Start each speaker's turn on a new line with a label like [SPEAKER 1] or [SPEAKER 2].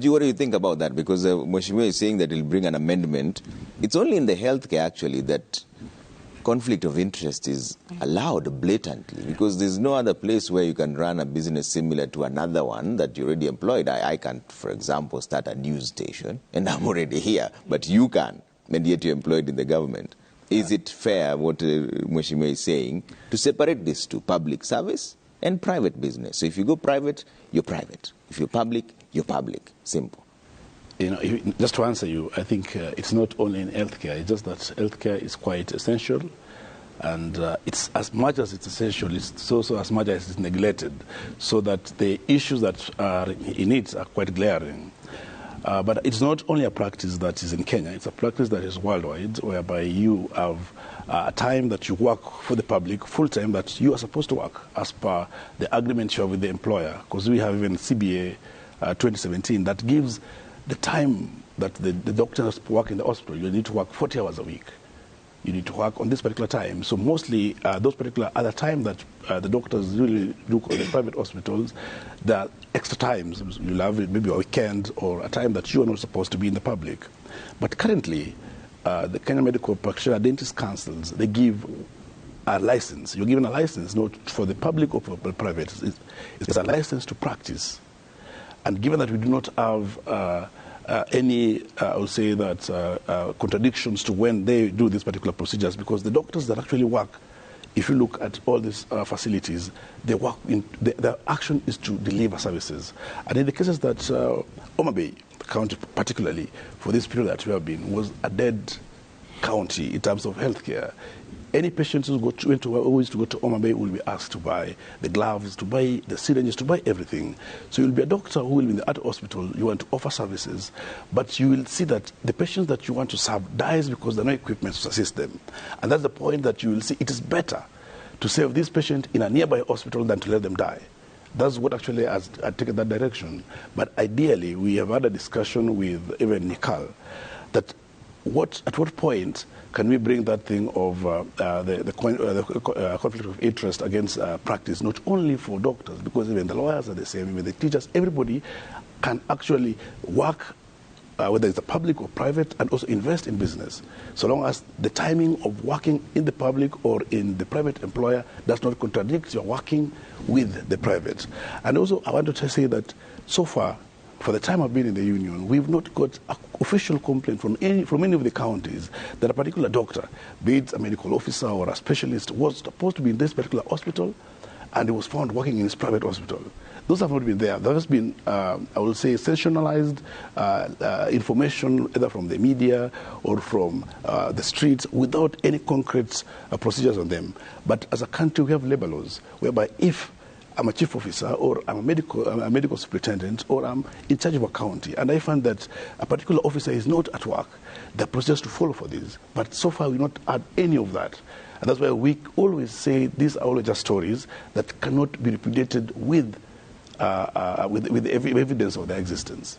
[SPEAKER 1] What do you think about that? Because Mheshimiwa is saying that he'll bring an amendment. It's only in the healthcare, actually, that conflict of interest is allowed blatantly, because there's no other place where you can run a business similar to another one that you already employed. I can't, for example, start a news station, and I'm already here, but you can, and yet you're employed in the government. Is it fair, what Mheshimiwa is saying, to separate these two, public service and private business? So if you go private, you're private. If you're public, you're public. Simple.
[SPEAKER 2] Just to answer you, I think it's not only in healthcare. It's just that healthcare is quite essential, and it's as much as it's essential, it's also as much as it's neglected, so that the issues that are in it are quite glaring. But it's not only a practice that is in Kenya, it's a practice that is worldwide, whereby you have a time that you work for the public, full time, that you are supposed to work as per the agreement you have with the employer, because we have even CBA 2017 that gives the time that the doctors work in the hospital. You need to work 40 hours a week. You need to work on this particular time. So mostly those particular other time that the doctors really do in the private hospitals, there are extra times. You'll have maybe a weekend or a time that you are not supposed to be in the public. But currently, the Kenya Medical Practitioner Dentist Councils, they give a license. You're given a license, not for the public or for the private. It's a license to practice. And given that we do not have any, I would say that, contradictions to when they do these particular procedures, because the doctors that actually work, if you look at all these facilities, they work their action is to deliver services. And in the cases that Homa Bay County, particularly for this period that we have been, was a dead county in terms of healthcare. Any patient who is to go to Homa Bay will be asked to buy the gloves, to buy the syringes, to buy everything. So you'll be a doctor who will be in the hospital, you want to offer services, but you will see that the patients that you want to serve dies because there are no equipment to assist them. And that's the point that you will see. It is better to save this patient in a nearby hospital than to let them die. That's what actually has taken that direction. But ideally, we have had a discussion with even Nikal that at what point can we bring that thing of the conflict of interest against practice, not only for doctors, because even the lawyers are the same, even the teachers, everybody can actually work, whether it's a public or private, and also invest in business, so long as the timing of working in the public or in the private employer does not contradict your working with the private. And also, I want to say that so far, for the time I've been in the union, we've not got an official complaint from any of the counties that a particular doctor, be it a medical officer or a specialist, was supposed to be in this particular hospital and he was found working in his private hospital. Those have not been there. There has been, I will say, sensationalized information either from the media or from the streets without any concrete procedures on them. But as a country, we have labor laws whereby if I'm a chief officer or I'm a medical superintendent or I'm in charge of a county and I find that a particular officer is not at work, there are procedures to follow for this. But so far we've not had any of that. And that's why we always say these are all just stories that cannot be repudiated with evidence of their existence.